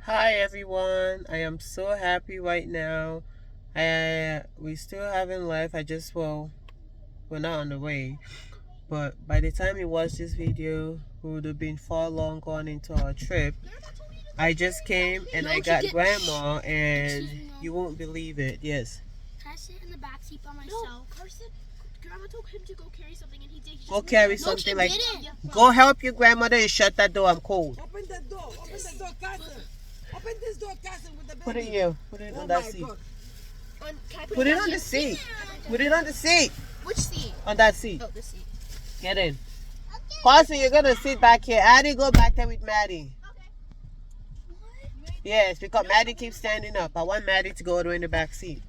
Hi everyone, I am so happy right now. We still haven't left. We're not on the way. But by the time you watch this video, we would have been far long gone into our trip. I just came and I got grandma, and you won't believe it. Yes. Can I sit in the back seat by myself? No, Carson. Grandma told him to go carry something, and he did. Go carry something like. Go help your grandmother and shut that door. I'm cold. Open the door. Open the door, Carson. Open this door, Carson, with the baby. Put it here. Put it on that seat. Can I Put it on the seat. Put it on the seat. Which seat? On that seat. Oh, this seat. Get in. Carson, you're gonna sit back here. Addie, go back there with Maddie. What? Yes, because Maddie keeps standing up. I want Maddie to go in the back seat.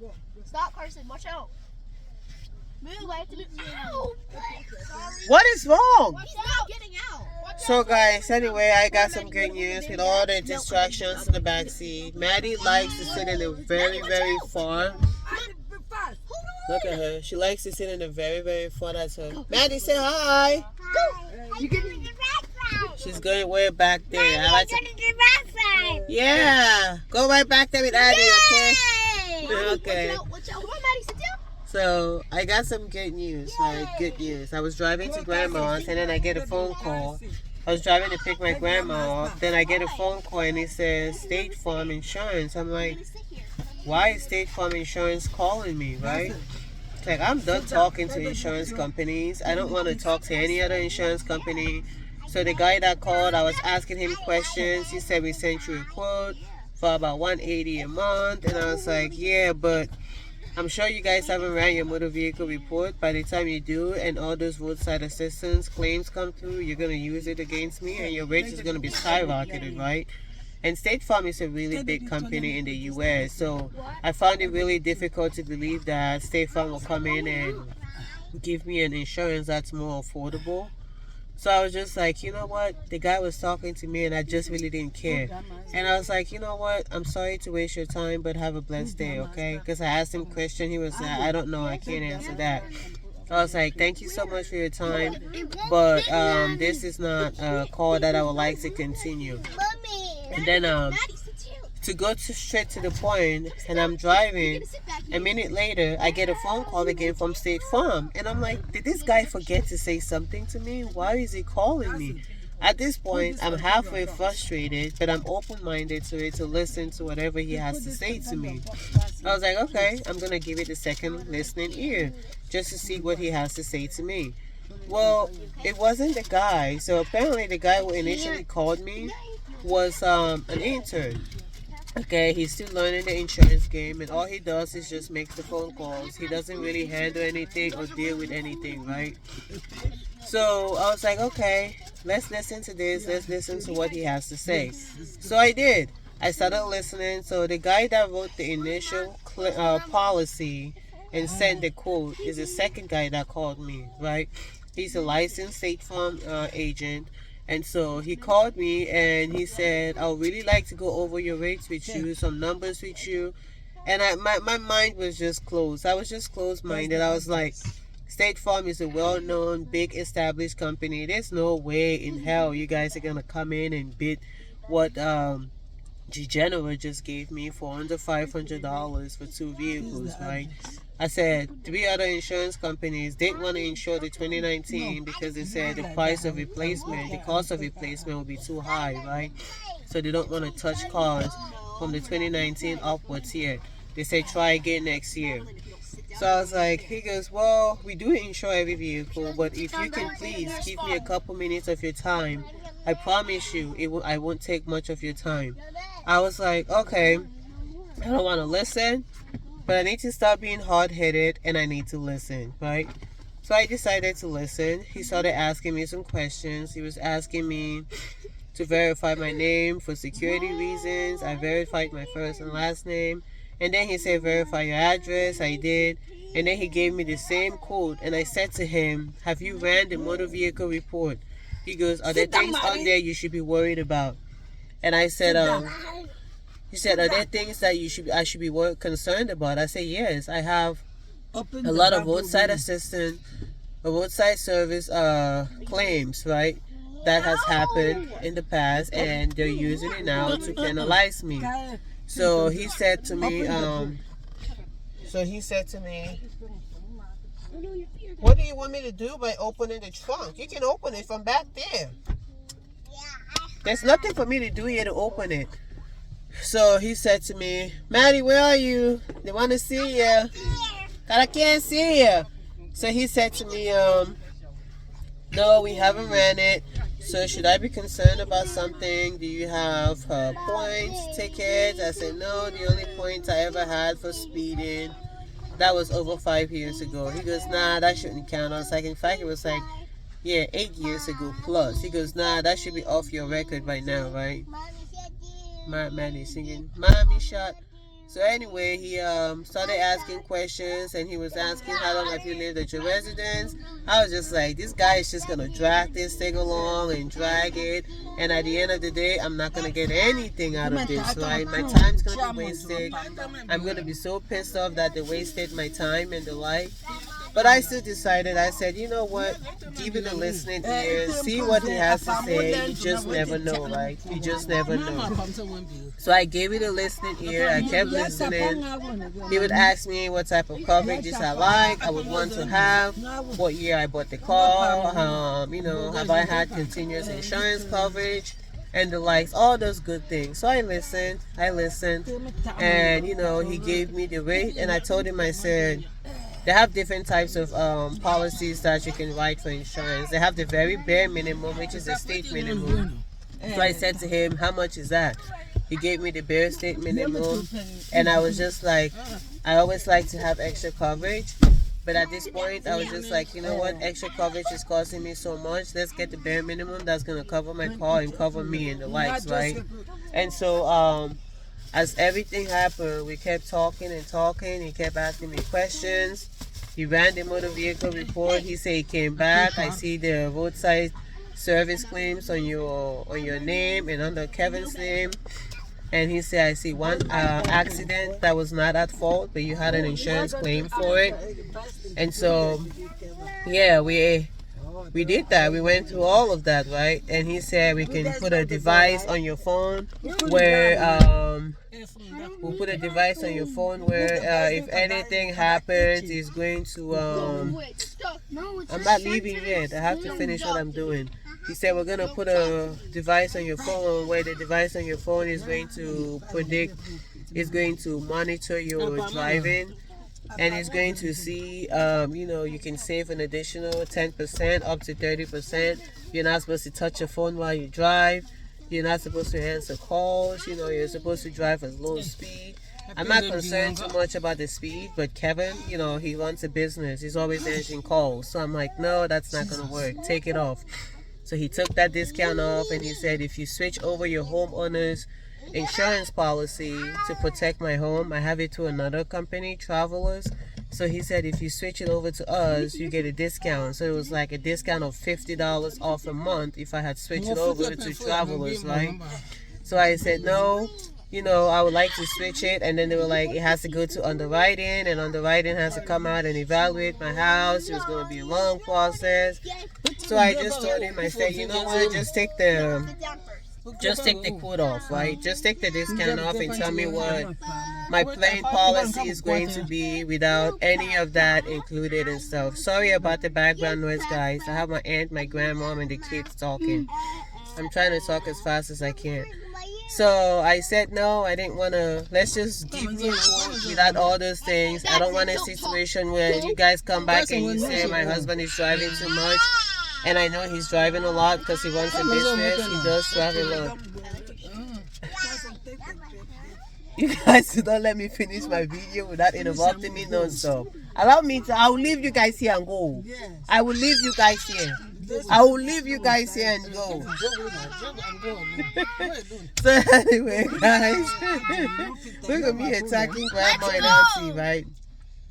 Stop, Carson. Watch out. Move. I have to move. Ow! What is wrong? He's not getting out. So guys, anyway, I got some good news with all the distractions in the back seat. Maddie likes to sit in the very, very far. Look at her. She likes to sit in the very, very far. That's her. Maddie, say hi. She's going way back there. I like to... Yeah. Go right back there with Addie, okay? Okay. Watch out. Come on, Maddie. Sit down. So I got some good news, right? Good news. I was driving to grandma's and then I get a phone call. I was driving to pick my grandma up. Then I get a phone call and it says State Farm Insurance. I'm like, why is State Farm Insurance calling me, right? It's like, I'm done talking to insurance companies. I don't want to talk to any other insurance company. So the guy that called, I was asking him questions. He said, we sent you a quote for about $180 a month. And I was like, yeah, but I'm sure you guys haven't ran your motor vehicle report. By the time you do and all those roadside assistance claims come through, you're going to use it against me and your rates is going to be skyrocketed, right? And State Farm is a really big company in the U.S., so I found it really difficult to believe that State Farm will come in and give me an insurance that's more affordable. So I was just like, you know what? The guy was talking to me and I just really didn't care. And I was like, you know what? I'm sorry to waste your time, but have a blessed day, okay? Because I asked him a question. He was like, I don't know. I can't answer that. I was like, thank you so much for your time, but this is not a call that I would like to continue. And then to go straight to the point, and I'm driving, a minute later, I get a phone call again from State Farm. And I'm like, did this guy forget to say something to me? Why is he calling me? At this point, I'm halfway frustrated, but I'm open-minded to it to listen to whatever he has to say to me. I was like, okay, I'm going to give it a second listening ear just to see what he has to say to me. Well, it wasn't the guy. So apparently the guy who initially called me was an intern. Okay, he's still learning the insurance game, and all he does is just make the phone calls. He doesn't really handle anything or deal with anything, right? So I was like, okay, let's listen to this. Let's listen to what he has to say. So I did. I started listening. So the guy that wrote the initial policy and sent the quote is the second guy that called me, right? He's a licensed State Farm agent. And so he called me and he said, I would really like to go over your rates with you, some numbers with you. And my mind was just closed. I was just closed-minded. I was like, State Farm is a well-known, big, established company. There's no way in hell you guys are going to come in and bid what G-General just gave me for under $500 for 2 vehicles, right? I said 3 other insurance companies didn't want to insure the 2019 because they said the price of replacement, the cost of replacement would be too high, right? So they don't want to touch cars from the 2019 upwards here. They say try again next year. So I was like, he goes, well, we do insure every vehicle, but if you can please give me a couple minutes of your time, I promise you I won't take much of your time. I was like, okay, I don't want to listen, but I need to stop being hard-headed and I need to listen, right? So I decided to listen. He started asking me some questions. He was asking me to verify my name for security reasons. I verified my first and last name. And then he said, verify your address. I did. And then he gave me the same code. And I said to him, have you ran the motor vehicle report? He goes, are there things on there you should be worried about? And I said, he said, are there things that I should be concerned about? I said, yes, I have a lot of roadside assistance, roadside service claims, right? that has happened in the past, and they're using it now to penalize me. So he said to me, what do you want me to do by opening the trunk? You can open it from back there. There's nothing for me to do here to open it. So he said to me, Maddie, where are you? They want to see you. God, I can't see you. So he said to me, no, we haven't ran it. So should I be concerned about something? Do you have points, tickets? I said, no, the only points I ever had for speeding, that was over 5 years ago. He goes, nah, that shouldn't count. I was like, in fact, it was like, yeah, 8 years ago plus. He goes, nah, that should be off your record by now, right? Manny singing, Mommy shot. So anyway, he started asking questions, and he was asking how long have you lived at your residence. I was just like, this guy is just gonna drag this thing along and drag it, and at the end of the day, I'm not gonna get anything out of this, right? My time's gonna be wasted. I'm gonna be so pissed off that they wasted my time and the like. But I still decided, I said, you know what, give it a listening ear, see what he has to say. You just never know, right? You just never know. So I gave it a listening ear. I kept listening. He would ask me what type of coverages I like, I would want to have, what year I bought the car, you know, have I had continuous insurance coverage, and the likes, all those good things. So I listened, and you know, he gave me the rate, and I told him, I said, they have different types of policies that you can write for insurance. They have the very bare minimum, which is the state minimum. So I said to him, how much is that? He gave me the bare state minimum, and I was just like, I always like to have extra coverage, but at this point I was just like, you know what, extra coverage is costing me so much, let's get the bare minimum that's going to cover my car and cover me and the likes, right? And so as everything happened, we kept talking and talking. He kept asking me questions. He ran the motor vehicle report. He said he came back. I see the roadside service claims on your name and under Kevin's name. And he said, I see one accident that was not at fault, but you had an insurance claim for it. And so, yeah, we did that. We went through all of that, right? And he said we can put a device on your phone where we'll put a device on your phone where if anything happens, it's going to I'm not leaving yet. I have to finish what I'm doing. He said we're going to put a device on your phone where the device on your phone is going to is going to monitor your driving, and it's going to see, you know, you can save an additional 10% up to 30%. You're not supposed to touch your phone while you drive. You're not supposed to answer calls. You know, you're supposed to drive at low speed. I'm not concerned too much about the speed, but Kevin, you know, he runs a business. He's always answering calls. So I'm like, no, that's not going to work. Take it off. So he took that discount off, and he said, if you switch over your homeowner's insurance policy to protect my home, I have it to another company, Travelers. So he said, if you switch it over to us, you get a discount. So it was like a discount of $50 off a month if I had switched it over to Travelers, right? So I said, no, you know, I would like to switch it. And then they were like, it has to go to underwriting, and underwriting has to come out and evaluate my house. It was going to be a long process. So I just told him, I said, you know what, just take the quote off, right? Just take the discount off and tell me what my plain policy is going to be without any of that included and stuff. Sorry about the background noise, guys. I have my aunt, my grandmom, and the kids talking. I'm trying to talk as fast as I can. So I said, no, I didn't want to. Let's just give me a quote without all those things. I don't want a situation where you guys come back and you say my husband is driving too much. And I know he's driving a lot because he runs a business. He does travel a lot. You guys do not let me finish my video without interrupting me non-stop. Allow me to, I will leave you guys here and go. I will leave you guys here. I will leave you guys here and go. So anyway, guys, look at me attacking grandma and auntie, right?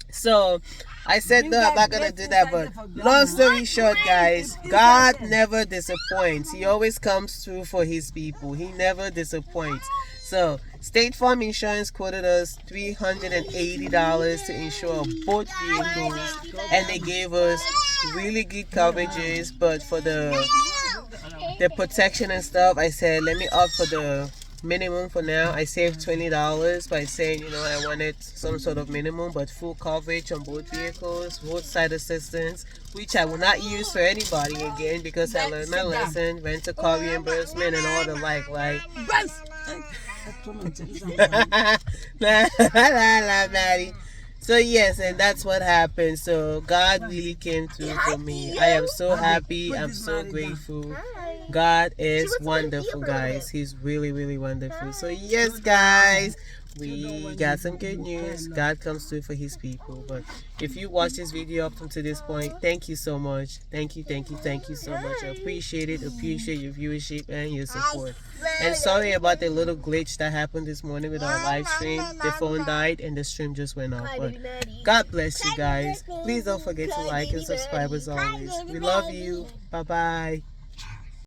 So I said, no, I'm not going to do that. But long story short, guys, God never disappoints. He always comes through for his people. He never disappoints. So State Farm Insurance quoted us $380 to insure both vehicles. And they gave us really good coverages. But for the the protection and stuff, I said, let me opt for the minimum for now. I saved $20 by saying, you know, I wanted some sort of minimum, but full coverage on both vehicles, roadside assistance, which I will not use for anybody again because I learned my lesson, rental car reimbursement and all the like, right? Maddie. So yes, and that's what happened. So God really came through for me. I am so happy. I'm so grateful. God is wonderful, guys. He's really, really wonderful. So yes, guys, we got some good news. God comes through for his people. But if you watch this video up until this point, thank you so much. Thank you so much. I appreciate it. Appreciate your viewership and your support. And sorry about the little glitch that happened this morning with our live stream. The phone died and the stream just went off. But God bless you guys. Please don't forget to like and subscribe as always. We love you. Bye-bye.